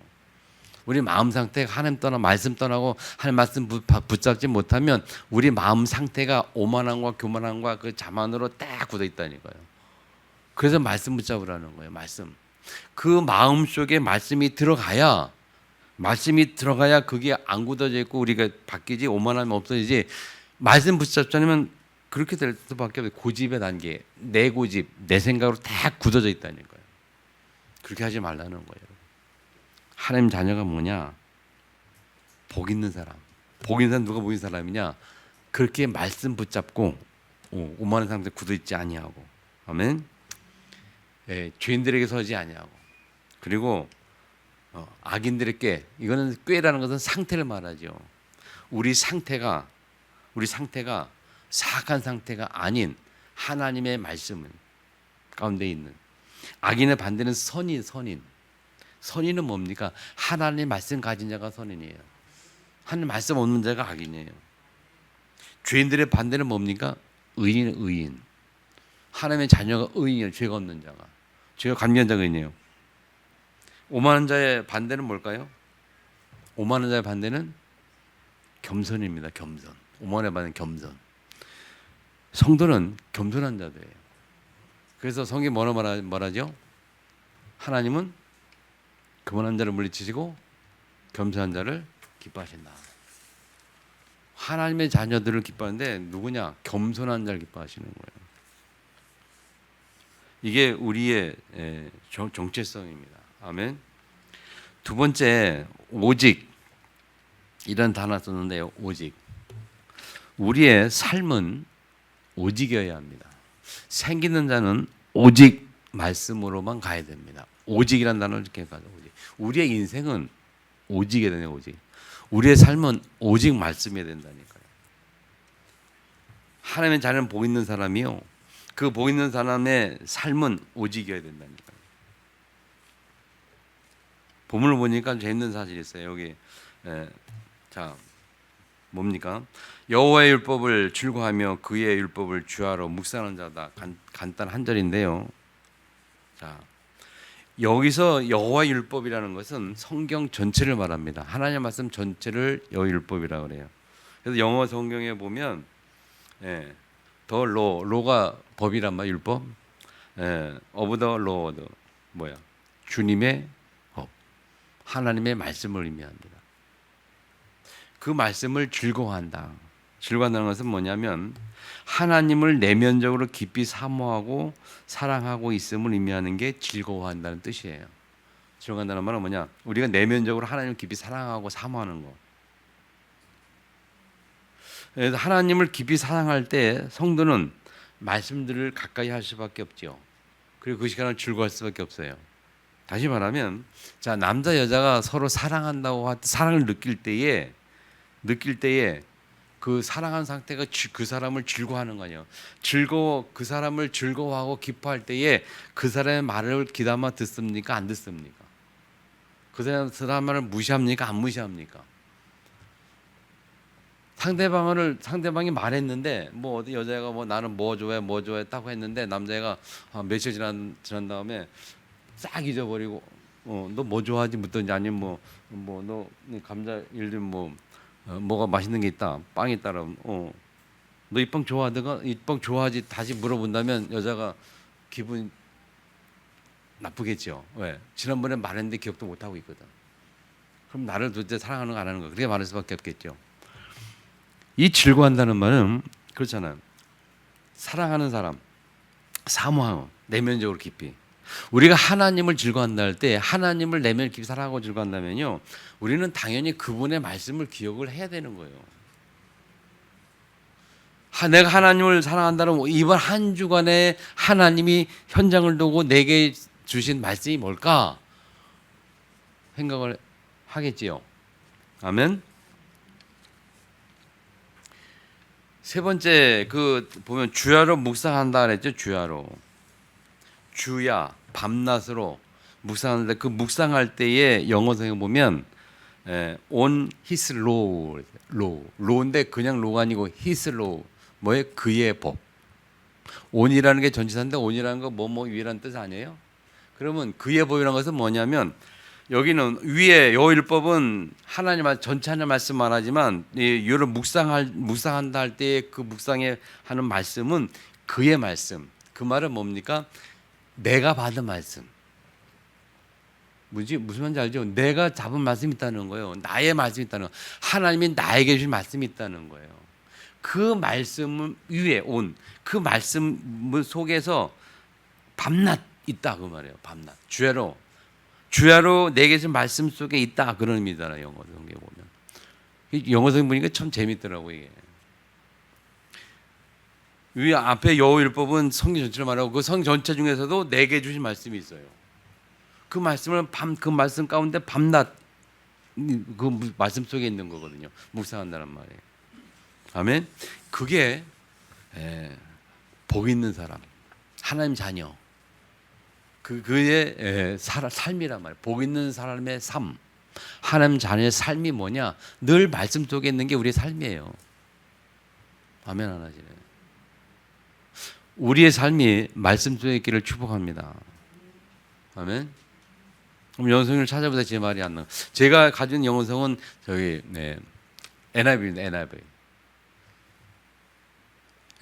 우리 마음 상태가 하나님 떠나 말씀 떠나고 하나님 말씀 붙잡지 못하면 우리 마음 상태가 오만함과 교만함과 그 자만으로 딱 굳어 있다니까요. 그래서 말씀 붙잡으라는 거예요. 말씀. 그 마음 속에 말씀이 들어가야 그게 안 굳어져 있고 우리가 바뀌지 오만함이 없어지지. 말씀 붙잡자면 그렇게 될 수밖에 없어요. 고집의 단계, 내 고집, 내 생각으로 다 굳어져 있다니까요. 그렇게 하지 말라는 거예요. 하나님 자녀가 뭐냐? 복 있는 사람. 복 있는 사람 누가 복 있는 사람이냐? 그렇게 말씀 붙잡고 오만한 상태 굳어 있지 아니하고. 아멘. 죄인들에게 서지 아니하고. 그리고 악인들에게, 이거는 꾀라는 것은 상태를 말하죠. 우리 상태가 사악한 상태가 아닌 하나님의 말씀 가운데 있는. 악인의 반대는 선인은 뭡니까? 하나님의 말씀 가진 자가 선인이에요. 하나님 말씀 없는 자가 악인이에요. 죄인들의 반대는 뭡니까? 의인. 하나님의 자녀가 의인이에요. 죄가 없는 자가. 죄가 감기한 자가 의인이에요. 오만한 자의 반대는 뭘까요? 오만한 자의 반대는 겸손입니다. 겸손. 오만에 받는 겸손. 성도는 겸손한 자들이에요. 그래서 성경이 뭐라죠? 하나님은 교만한 자를 물리치시고 겸손한 자를 기뻐하신다. 하나님의 자녀들을 기뻐하는데 누구냐? 겸손한 자를 기뻐하시는 거예요. 이게 우리의 정체성입니다. 아멘. 두 번째, 오직 이런 단어 썼는데요. 오직. 우리의 삶은 오직이어야 합니다. 생기는 자는 오직 말씀으로만 가야 됩니다. 오직이라는 단어를 이렇게 가져. 우리의 인생은 오직이 되네. 오직. 우리의 삶은 오직 말씀이 된다니까요. 하나님의 자녀는 복 있는 사람이요. 그 복 있는 사람의 삶은 오직이어야 된다니까요. 본문을 보니까 재밌는 사실이 있어요. 여기 자 뭡니까? 여호와의 율법을 즐거워하며 그의 율법을 주하러 묵상하는 자다. 간단 한 절인데요. 자 여기서 여호와의 율법이라는 것은 성경 전체를 말합니다. 하나님의 말씀 전체를 여호와의 율법이라고 그래요. 그래서 영어 성경에 보면 더 로가 법이란 말 율법. of the Lord 뭐야? 주님의 법. 하나님의 말씀을 의미합니다. 그 말씀을 즐거워한다. 즐거워한다는 것은 뭐냐면 하나님을 내면적으로 깊이 사모하고 사랑하고 있음을 의미하는 게 즐거워한다는 뜻이에요. 즐거워한다는 말은 뭐냐? 우리가 내면적으로 하나님을 깊이 사랑하고 사모하는 거. 그래서 하나님을 깊이 사랑할 때 성도는 말씀들을 가까이 할 수밖에 없죠. 그리고 그 시간을 즐거워할 수밖에 없어요. 다시 말하면 자 남자 여자가 서로 사랑한다고 사랑을 느낄 때에 그 사랑한 상태가 그 사람을 즐거워하는 거예요. 그 사람을 즐거워하고 기뻐할 때에 그 사람의 말을 귀담아 듣습니까? 안 듣습니까? 그 사람 말을 무시합니까? 안 무시합니까? 상대방이 말했는데 뭐 어디 여자가 뭐 나는 뭐 좋아해 따고 했는데 남자애가 며칠 지난 다음에 싹 잊어버리고 너 뭐 좋아하지 묻더니 아니면 너 감자 예를 들면 뭐가 맛있는 게 있다 빵이 있다라 너 이 빵 좋아하다가 이 빵 좋아하지 다시 물어본다면 여자가 기분 나쁘겠죠. 왜? 지난번에 말했는데 기억도 못 하고 있거든. 그럼 나를 도대체 사랑하는 거 안 하는 거 그렇게 말할 수밖에 없겠죠. 이 즐거워한다는 말은 그렇잖아요. 사랑하는 사람, 사모하고 내면적으로 깊이. 우리가 하나님을 즐거워한다 할 때 하나님을 내면 깊이 사랑하고 즐거워한다면요, 우리는 당연히 그분의 말씀을 기억을 해야 되는 거예요. 내가 하나님을 사랑한다는 이번 한 주간에 하나님이 현장을 두고 내게 주신 말씀이 뭘까 생각을 하겠지요. 아멘. 세 번째 보면 주야로 묵상한다 그랬죠. 주야 밤낮으로 묵상하는데 그 묵상할 때에 영어성에 보면 on his law인데 그냥 law가 아니고 his law 뭐예요? 그의 법. on이라는 게 전치사인데 on이라는 거 뭐뭐 위라는 뜻 아니에요? 그러면 그의 법이라는 것은 뭐냐면 여기는 위에 여호와율법은 하나님 전체 하나님 말씀 말하지만 이를 묵상한다 할 때 그 묵상에 하는 말씀은 그의 말씀. 그 말은 뭡니까? 내가 받은 말씀. 무슨 말인지 알죠? 내가 잡은 말씀이 있다는 거예요. 나의 말씀이 있다는 거. 하나님이 나에게 주신 말씀이 있다는 거예요. 그 말씀 위에 온 그 말씀 속에서 밤낮 있다 그 말이에요. 밤낮. 주야로 내게 준 말씀 속에 있다 그런 의미잖아요. 영어 성경에 보면. 영어 성경 보니까 참 재밌더라고요. 이게. 위 앞에 여호와율법은 성경 전체를 말하고 그 성 전체 중에서도 내게 주신 말씀이 있어요. 그 말씀은 그 말씀 가운데 밤낮 그 말씀 속에 있는 거거든요. 묵상한다는 말이에요. 아멘. 그게 복 있는 사람, 하나님 자녀. 그의 삶이란 말이에요. 복 있는 사람의 삶. 하나님 자녀의 삶이 뭐냐? 늘 말씀 속에 있는 게 우리의 삶이에요. 아멘 하나지네. 우리의 삶이 말씀 속에 있기를 축복합니다. 아멘. 그럼 영성을 찾아보다 제 말이 안 나. 제가 가진 영성은 저기 NIV입니다. NIV.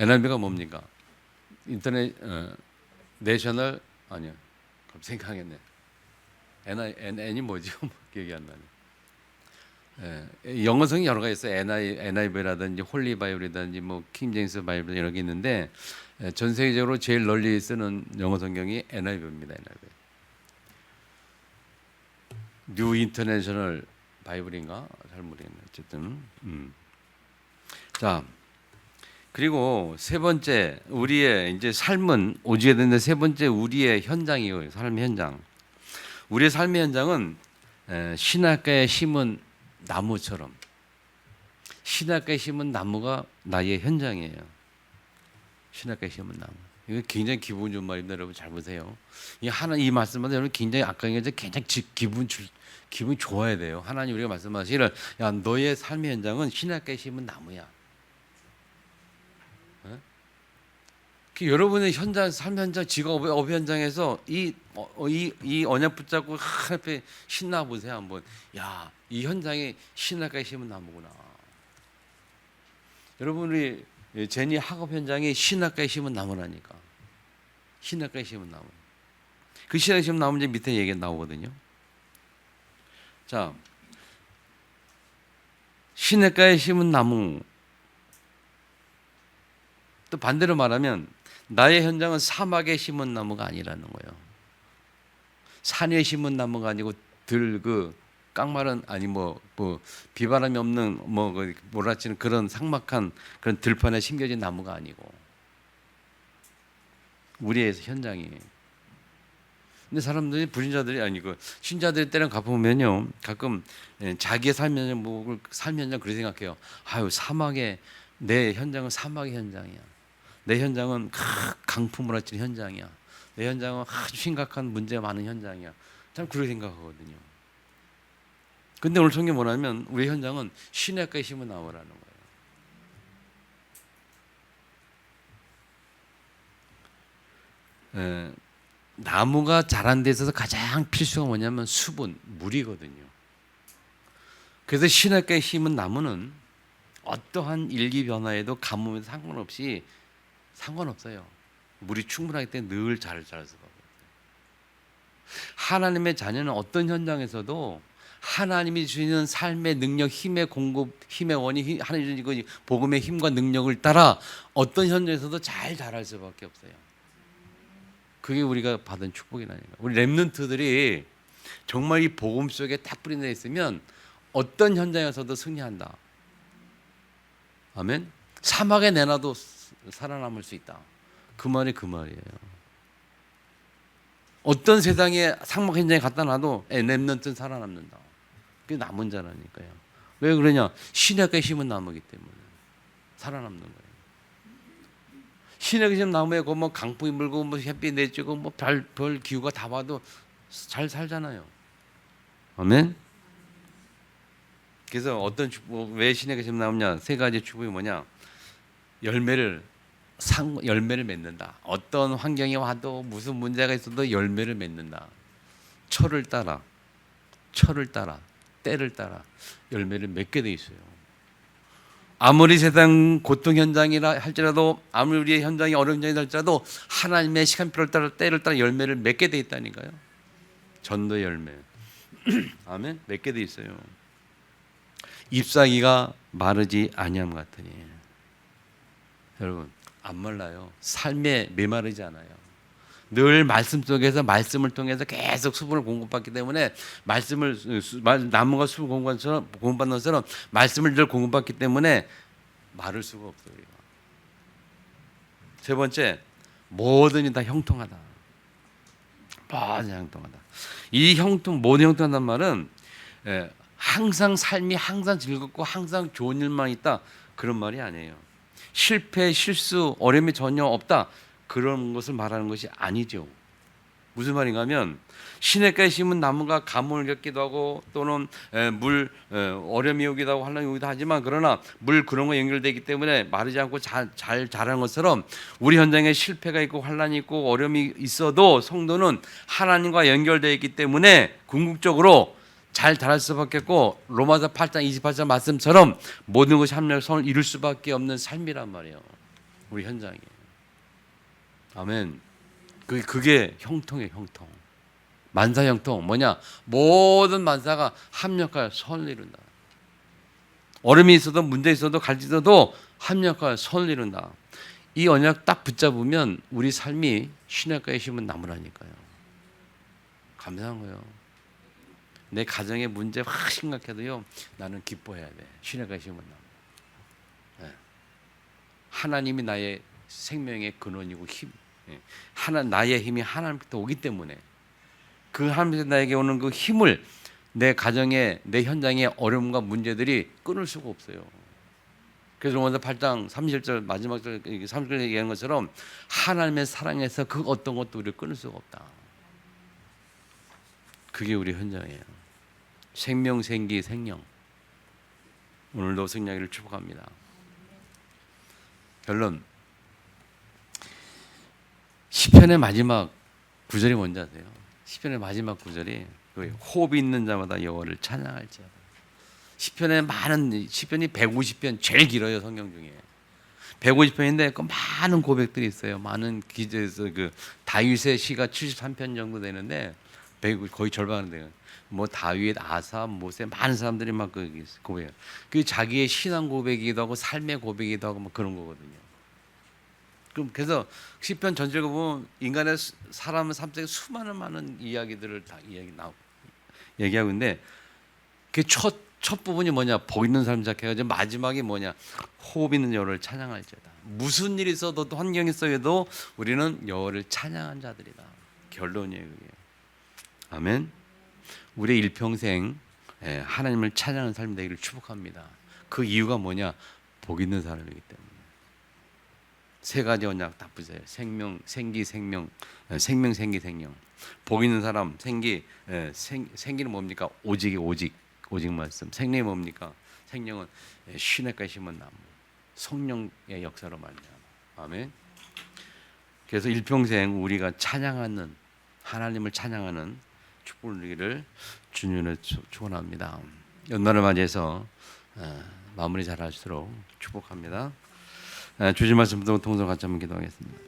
NIV가 뭡니까? 인터넷 내셔널 아니요. 갑자기 생각했네. NI 뭐지? 기억이 안 나네. 영어성이 여러 가지 있어요. NIV라든지 홀리 바이블이라든지 뭐 킹제임스 바이블 이런 게 있는데 전 세계적으로 제일 널리 쓰는 영어 성경이 NIV입니다. NIV. 뉴 인터내셔널 바이블인가? 잘 모르겠네. 어쨌든 자, 그리고 세 번째 우리의 이제 삶은 오지게 되는데 세 번째 우리의 현장이에요. 삶의 현장. 우리의 삶의 현장은 신학가에 심은 나무처럼 신학가에 심은 나무가 나의 현장이에요. 신학가에 심은 나무. 이거 굉장히 기분 좋은 말입니다. 여러분 잘 보세요. 이 말씀마다 여러분 굉장히 아까 얘기했죠. 굉장히 기분 좋아야 돼요. 하나님 우리가 말씀하시기를 야 너의 삶의 현장은 신학가에 심은 나무야. 여러분의 현장, 삶 현장, 직업, 업 현장에서 이 언약 붙잡고 하나님께 신나 보세요 한번. 야, 이 현장에 신학가에 심은 나무구나. 여러분이 제니 학업 현장에 신학가에 심은 나무라니까. 신학가에 심은 나무. 그 신학가에 심은 나무 이제 밑에 얘기 나오거든요. 자, 신학가에 심은 나무. 또 반대로 말하면 나의 현장은 사막에 심은 나무가 아니라는 거예요. 산에 심은 나무가 아니고 깡마른 아니 뭐 비바람이 없는 몰아치는 그런 삭막한 그런 들판에 심겨진 나무가 아니고 우리의 현장이에요. 근데 사람들이 불신자들이 아니고 신자들이 때는 가보면요 가끔 자기의 삶 현장 그렇게 생각해요. 아유 사막에 내 현장은 사막의 현장이야. 내 현장은 강풍을 맞는 현장이야. 내 현장은 아주 심각한 문제가 많은 현장이야. 참 그렇게 생각하거든요. 근데 오늘 성경 뭐냐면 우리 현장은 신학가에 심은 나무라는 거예요. 나무가 자란 데 있어서 가장 필수가 뭐냐면 수분, 물이거든요. 그래서 신학가에 심은 나무는 어떠한 일기 변화에도 가뭄에도 상관없어요. 물이 충분하기 때문에 늘 잘 자랄 수가 없어요. 하나님의 자녀는 어떤 현장에서도 하나님이 주시는 삶의 능력, 힘의 공급, 힘의 원인, 하나님이 주시는 복음의 힘과 능력을 따라 어떤 현장에서도 잘 자랄 수밖에 없어요. 그게 우리가 받은 축복이라니까. 우리 렘넌트들이 정말 이 복음 속에 딱 뿌리져 있으면 어떤 현장에서도 승리한다. 아멘. 사막에 내놔도 살아남을 수 있다. 그 말이 그 말이에요. 어떤 세상에 사막 현장에 갖다 놔도 렘넌트는 살아남는다. 그게 남은 자라니까요. 왜 그러냐? 신약에 심은 나무이기 때문에 살아남는 거예요. 신약에 심은 나무에 뭐 강풍이 불고 뭐 햇빛 내쬐고 뭐 별 기후가 다 와도 잘 살잖아요. 아멘. 그래서 왜 신약에 심은 나무냐? 세 가지 축복이 뭐냐? 열매를 맺는다. 어떤 환경이 와도 무슨 문제가 있어도 열매를 맺는다. 철을 따라 때를 따라 열매를 맺게 돼 있어요. 아무리 세상 고통 현장이라 할지라도 아무리 우리의 현장이 어려운 현장이라 할지라도 하나님의 시간표를 따라 때를 따라 열매를 맺게 돼 있다니까요. 전도 열매. 아멘. 맺게 돼 있어요. 잎사귀가 마르지 아니함 같으니. 여러분 안 말라요. 삶에 메마르지 않아요. 늘 말씀 속에서 말씀을 통해서 계속 수분을 공급받기 때문에 나무가 수분 공급받는 것처럼 말씀을 늘 공급받기 때문에 마를 수가 없어요. 우리가. 세 번째, 뭐든지 다 형통하다. 뭐든 형통하다. 이 모든 형통하다는 말은 항상 삶이 항상 즐겁고 항상 좋은 일만 있다 그런 말이 아니에요. 실패, 실수, 어려움이 전혀 없다 그런 것을 말하는 것이 아니죠. 무슨 말인가 하면 시냇가에 심은 나무가 가뭄을 겪기도 하고 또는 어려움이 오기도 하고 환란이 오기도 하지만 그러나 물 그런 거 연결되기 때문에 마르지 않고 잘 자라는 것처럼 우리 현장에 실패가 있고 환란이 있고 어려움이 있어도 성도는 하나님과 연결되어 있기 때문에 궁극적으로 잘 자랄 수밖에 없고 로마서 8장 28절 말씀처럼 모든 것이 합력성을 이룰 수밖에 없는 삶이란 말이에요. 우리 현장이에요. 아멘. 그게 형통이에요. 형통. 만사 형통 뭐냐? 모든 만사가 합력하여 선을 이룬다. 어려움이 있어도 문제 있어도 갈지 있어도 합력하여 선을 이룬다. 이 언약 딱 붙잡으면 우리 삶이 신약과의 힘은 나무라니까요. 감사한 거예요. 내 가정의 문제 확 심각해도요, 나는 기뻐해야 돼. 신약과의 힘은 나무. 네. 하나님이 나의 생명의 근원이고 힘. 나의 힘이 하나님부터 오기 때문에 그 하나님께서 나에게 오는 그 힘을 내 가정에 내 현장의 어려움과 문제들이 끊을 수가 없어요. 그래서 로마서 8장 31절 마지막 절 30절 얘기한 것처럼 하나님의 사랑에서 그 어떤 것도 우리를 끊을 수가 없다. 그게 우리 현장이에요. 생명, 생기, 생명. 오늘도 승리하기를 축복합니다. 결론. 시편의 마지막 구절이 뭔지 아세요? 시편의 마지막 구절이 호흡이 있는 자마다 여호와를 찬양할지어다. 시편의 많은 시편이 150편 제일 길어요. 성경 중에 150편인데 그 많은 고백들이 있어요. 많은 기저에서 그 다윗의 시가 73편 정도 되는데 거의 절반은 돼요. 뭐 다윗, 아삽, 모세 많은 사람들이 막 그 고백해요. 그 자기의 신앙 고백이기도 하고 삶의 고백이기도 하고 막 그런 거거든요. 그래서 시편 전체를 보면 인간의 사람은 삶 속에 수많은 많은 이야기들을 다 얘기하고 있는데 그 첫 부분이 뭐냐? 복 있는 삶 시작해가지고 마지막이 뭐냐? 호흡 있는 여호와를 찬양할지어다. 무슨 일이 있어도 또 환경이 있어도 우리는 여호와를 찬양한 자들이다. 결론이에요, 그게. 아멘. 우리의 일평생 하나님을 찬양하는 삶이 되기를 축복합니다. 그 이유가 뭐냐? 복 있는 사람이기 때문에. 세 가지 언약 딱 보세요. 생명, 생기, 생명, 생명, 생기, 생명. 복 있는 사람, 생기는 뭡니까? 오직 말씀. 생명이 뭡니까? 생명은 신약과 심은 나무. 성령의 역사로 말미암아. 아멘. 그래서 일평생 우리가 찬양하는 하나님을 찬양하는 축복을 누리기를 주님을 축원합니다. 연말을 맞이해서 마무리 잘하시도록 축복합니다. 주신 말씀 통해서 같이 한번 기도하겠습니다.